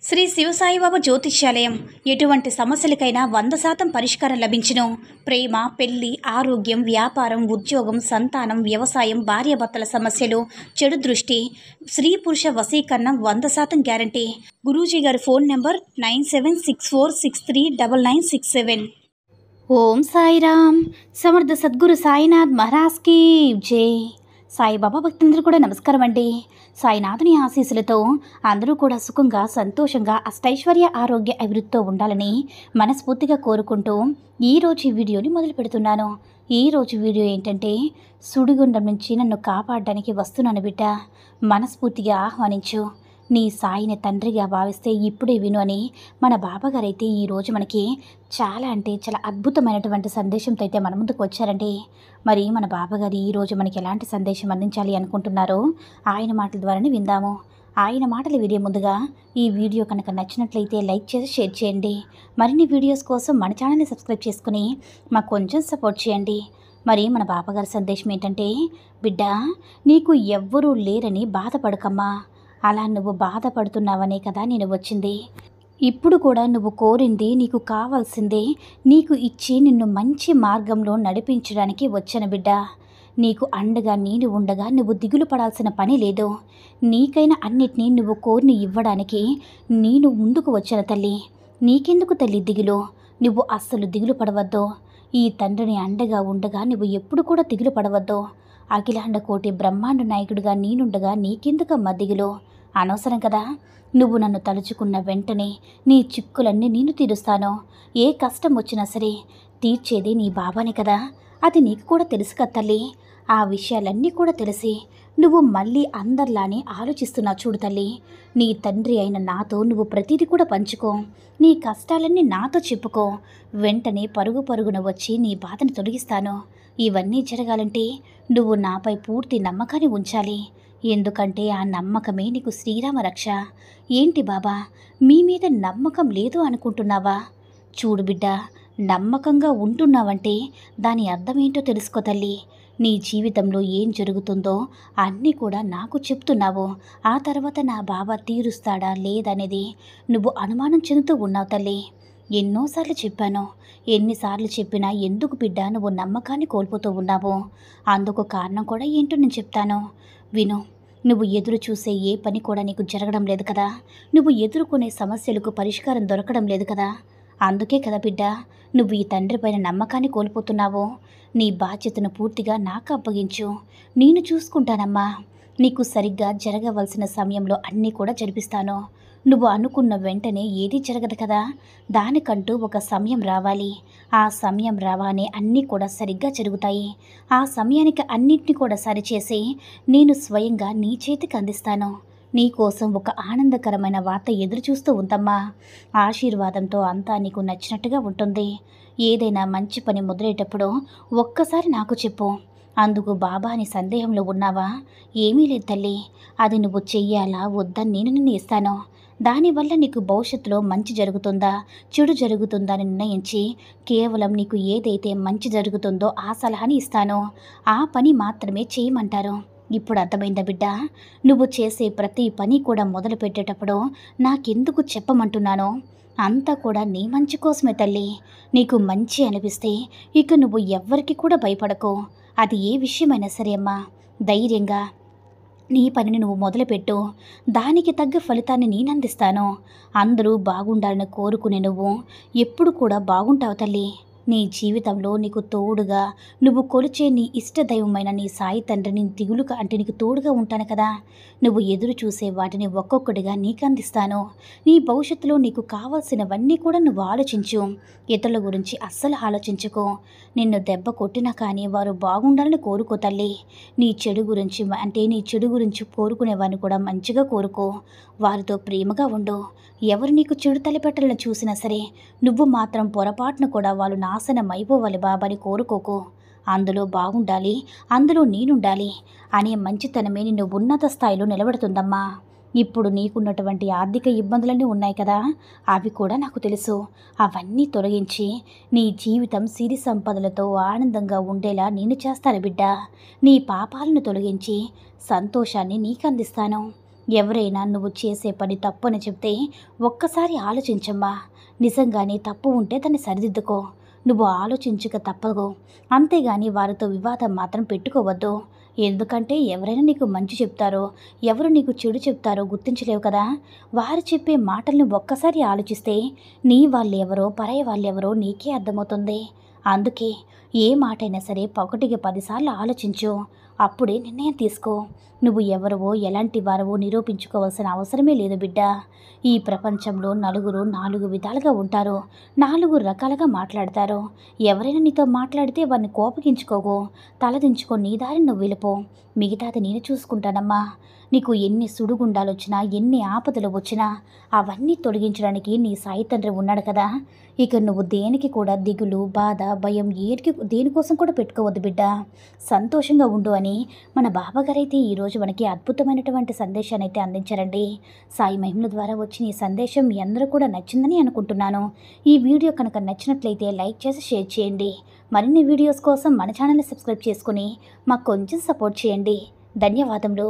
శ్రీ శివసాయిబాబా జ్యోతిష్యాలయం ఎటువంటి సమస్యలకైనా 100% పరిష్కారం లభించును. ప్రేమ, పెళ్లి, ఆరోగ్యం, వ్యాపారం, ఉద్యోగం, సంతానం, వ్యవసాయం, భార్యాభర్తల సమస్యలు, చెడు దృష్టి, స్త్రీ పురుష వశీకరణం 100% గ్యారంటీ. గురూజీ గారి ఫోన్ నెంబర్ 9764639967. ఓం సాయిరామ్. సమర్థ సద్గురు సాయినాథ్ మహారాజ్ కీ జై. సాయిబాబా భక్తులందరూ కూడా నమస్కారం అండి. సాయినాథుని ఆశీస్సులతో అందరూ కూడా సుఖంగా, సంతోషంగా, అష్టైశ్వర్య, ఆరోగ్య అభివృద్ధితో ఉండాలని మనస్ఫూర్తిగా కోరుకుంటూ ఈరోజు ఈ వీడియోని మొదలు పెడుతున్నాను. ఈరోజు వీడియో ఏంటంటే, సుడిగుండం నుంచి నన్ను కాపాడడానికి వస్తున్నాను బిడ్డ, మనస్ఫూర్తిగా ఆహ్వానించు. నీ సాయిని తండ్రిగా భావిస్తే ఇప్పుడే విను అని మన బాబాగారైతే ఈరోజు మనకి చాలా అద్భుతమైనటువంటి సందేశంతో అయితే మన ముందుకు వచ్చారండి. మరి మన బాబాగారు ఈరోజు మనకి ఎలాంటి సందేశం అందించాలి అనుకుంటున్నారో ఆయన మాటల ద్వారానే విందాము. ఆయన మాటలు వినే ముందుగా ఈ వీడియో కనుక నచ్చినట్లయితే లైక్ చేసి షేర్ చేయండి. మరిన్ని వీడియోస్ కోసం మన ఛానల్ని సబ్స్క్రైబ్ చేసుకుని మాకు కొంచెం సపోర్ట్ చేయండి. మరి మన బాబాగారి సందేశం ఏంటంటే, బిడ్డ, నీకు ఎవ్వరూ లేరని బాధపడకమ్మా. అలా నువ్వు బాధపడుతున్నావనే కదా నేను వచ్చింది. ఇప్పుడు కూడా నువ్వు కోరింది, నీకు కావాల్సిందే నీకు ఇచ్చి నిన్ను మంచి మార్గంలో నడిపించడానికి వచ్చాను బిడ్డ. నీకు అండగా నేను ఉండగా నువ్వు దిగులు పడాల్సిన పని లేదు. నీకైనా అన్నిటినీ నువ్వు కోరిని ఇవ్వడానికి నేను ముందుకు వచ్చాను తల్లి. నీకెందుకు తల్లి దిగులు? నువ్వు అస్సలు దిగులు పడవద్దు. ఈ తండ్రిని అండగా ఉండగా నువ్వు ఎప్పుడు కూడా దిగులు పడవద్దు. అఖిలాండ కోటి బ్రహ్మాండ నాయకుడిగా నేనుండగా నీకెందుకమ్మా దిగులు? అనవసరం కదా. నువ్వు నన్ను తలుచుకున్న వెంటనే నీ చిక్కులన్నీ నేను తీరుస్తాను. ఏ కష్టం వచ్చినా సరే తీర్చేది నీ బాబానే కదా. అది నీకు కూడా తెలుసు కదా తల్లి. ఆ విషయాలన్నీ కూడా తెలిసి నువ్వు మళ్ళీ అందరిలానే ఆలోచిస్తున్నావు చూడు తల్లి. నీ తండ్రి అయిన నాతో నువ్వు ప్రతిదీ కూడా పంచుకో. నీ కష్టాలన్నీ నాతో చెప్పుకో. వెంటనే పరుగు పరుగున వచ్చి నీ బాధను తొలగిస్తాను. ఇవన్నీ జరగాలంటే నువ్వు నాపై పూర్తి నమ్మకాన్ని ఉంచాలి. ఎందుకంటే ఆ నమ్మకమే నీకు శ్రీరామ రక్ష. ఏంటి బాబా, మీ మీద నమ్మకం లేదు అనుకుంటున్నావా? చూడు బిడ్డ, నమ్మకంగా ఉంటున్నావంటే దాని అర్థమేంటో తెలుసుకో తల్లి. నీ జీవితంలో ఏం జరుగుతుందో అన్నీ కూడా నాకు చెప్తున్నావు. ఆ తర్వాత నా బాబా తీరుస్తాడా లేదనేది నువ్వు అనుమానం చెందుతూ ఉన్నావు తల్లి. ఎన్నోసార్లు చెప్పాను. ఎన్నిసార్లు చెప్పినా ఎందుకు బిడ్డ నువ్వు నమ్మకాన్ని కోల్పోతూ ఉన్నావు? అందుకు కారణం కూడా ఏంటో నేను చెప్తాను, విను. నువ్వు ఎదురు చూసే ఏ పని కూడా నీకు జరగడం లేదు కదా. నువ్వు ఎదుర్కొనే సమస్యలకు పరిష్కారం దొరకడం లేదు కదా. అందుకే కదా బిడ్డ నువ్వు ఈ తండ్రి పైన నమ్మకాన్ని కోల్పోతున్నావు. నీ బాధ్యతను పూర్తిగా నాకు అప్పగించు. నేను చూసుకుంటానమ్మా. నీకు సరిగ్గా జరగవలసిన సమయంలో అన్నీ కూడా జరిపిస్తాను. నువ్వు అనుకున్న వెంటనే ఏదీ జరగదు కదా. దానికంటూ ఒక సమయం రావాలి. ఆ సమయం రావానే అన్నీ కూడా సరిగ్గా జరుగుతాయి. ఆ సమయానికి అన్నింటినీ కూడా సరిచేసి నేను స్వయంగా నీ చేతికి అందిస్తాను. నీకోసం ఒక ఆనందకరమైన వార్త ఎదురు చూస్తూ ఉందమ్మా. ఆశీర్వాదంతో అంతా నీకు నచ్చినట్టుగా ఉంటుంది. ఏదైనా మంచి పని మొదలయ్యేటప్పుడు ఒక్కసారి నాకు చెప్పు. అందుకు బాబా అని సందేహంలో ఉన్నావా? ఏమీ లేదు తల్లి. అది నువ్వు చెయ్యాలా వద్దని నేను నిర్ణయిస్తాను. దానివల్ల నీకు భవిష్యత్తులో మంచి జరుగుతుందా చెడు జరుగుతుందా అని నిర్ణయించి కేవలం నీకు ఏదైతే మంచి జరుగుతుందో ఆ సలహాని ఇస్తానో ఆ పని మాత్రమే చేయమంటారు. ఇప్పుడు అర్థమైందా బిడ్డ? నువ్వు చేసే ప్రతి పని కూడా మొదలు పెట్టేటప్పుడు నాకెందుకు చెప్పమంటున్నానో అంతా కూడా నీ మంచి కోసమే తల్లి. నీకు మంచి అనిపిస్తే ఇక నువ్వు ఎవ్వరికి కూడా భయపడకు. అది ఏ విషయమైనా సరే అమ్మా, ధైర్యంగా నీ పనిని నువ్వు మొదలుపెట్టు. దానికి తగ్గ ఫలితాన్ని నేను అందిస్తాను. అందరూ బాగుండాలని కోరుకునే నువ్వు ఎప్పుడు కూడా బాగుంటావు తల్లి. నీ జీవితంలో నీకు తోడుగా నువ్వు కొలిచే నీ ఇష్టదైవమైన నీ సాయి తండ్రిని దిగులుగా అంటే నీకు తోడుగా ఉంటాను కదా. నువ్వు ఎదురు చూసే వాటిని ఒక్కొక్కటిగా నీకు అందిస్తాను. నీ భవిష్యత్తులో నీకు కావాల్సినవన్నీ కూడా నువ్వు ఆలోచించు. ఇతరుల గురించి అస్సలు ఆలోచించుకో. నిన్ను దెబ్బ కొట్టినా కానీ వారు బాగుండాలని కోరుకో తల్లి. నీ చెడు గురించి కోరుకునే వారిని కూడా మంచిగా కోరుకో. వారితో ప్రేమగా ఉండు. ఎవరు నీకు చెడు తలపెట్టాలని చూసినా సరే నువ్వు మాత్రం పొరపాటున కూడా వాళ్ళు నాశనం అయిపోవాలి బాబాని కోరుకోకు. అందులో బాగుండాలి, అందులో నేనుండాలి అనే మంచితనమే నిన్ను ఉన్నత స్థాయిలో నిలబెడుతుందమ్మా. ఇప్పుడు నీకున్నటువంటి ఆర్థిక ఇబ్బందులన్నీ ఉన్నాయి కదా, అవి కూడా నాకు తెలుసు. అవన్నీ తొలగించి నీ జీవితం సిరి సంపదలతో ఆనందంగా ఉండేలా నేను చేస్తాను బిడ్డ. నీ పాపాలను తొలగించి సంతోషాన్ని నీకు అందిస్తాను. ఎవరైనా నువ్వు చేసే పని తప్పని చెప్తే ఒక్కసారి ఆలోచించమ్మా. నిజంగానే తప్పు ఉంటే దాన్ని సరిదిద్దుకో. నువ్వు ఆలోచించక తప్పదు. అంతేగాని వారితో వివాదం మాత్రం పెట్టుకోవద్దు. ఎందుకంటే ఎవరైనా నీకు మంచి చెప్తారో, ఎవరు నీకు చెడు చెప్తారో గుర్తించలేవు కదా. వారు చెప్పే మాటల్ని ఒక్కసారి ఆలోచిస్తే నీ వాళ్ళెవరో పరాయి వాళ్ళెవరో నీకే అర్థమవుతుంది. అందుకే ఏ మాటైనా సరే ఒకటికి 10 సార్లు ఆలోచించు. అప్పుడే నిర్ణయం తీసుకో. నువ్వు ఎవరవో ఎలాంటి వారవో నిరూపించుకోవాల్సిన అవసరమే లేదు బిడ్డ. ఈ ప్రపంచంలో నలుగురు 4 విధాలుగా ఉంటారు, 4 రకాలుగా మాట్లాడతారు. ఎవరైనా నీతో మాట్లాడితే వారిని కోపగించుకోకు. తలదించుకో, నీ దారిని నువ్వు వెళ్ళిపో. మిగతాది నేను చూసుకుంటానమ్మా. నీకు ఎన్ని సుడిగుండాలు వచ్చినా, ఎన్ని ఆపదలు వచ్చినా అవన్నీ తొలగించడానికి నీ సాయి తండ్రి ఉన్నాడు కదా. ఇక నువ్వు దేనికి కూడా దిగులు, బాధ, భయం దేనికోసం కూడా పెట్టుకోవద్దు బిడ్డ. సంతోషంగా ఉండు అని మన బాబాగారైతే ఈరోజు మనకి అద్భుతమైనటువంటి సందేశాన్ని అయితే అందించారండి. సాయి మహిమల ద్వారా వచ్చిన ఈ సందేశం మీ అందరూ కూడా నచ్చిందని అనుకుంటున్నాను. ఈ వీడియో కనుక నచ్చినట్లయితే లైక్ చేసి షేర్ చేయండి. మరిన్ని వీడియోస్ కోసం మన ఛానల్ని సబ్స్క్రైబ్ చేసుకుని మాకు కొంచెం సపోర్ట్ చేయండి. ధన్యవాదములు.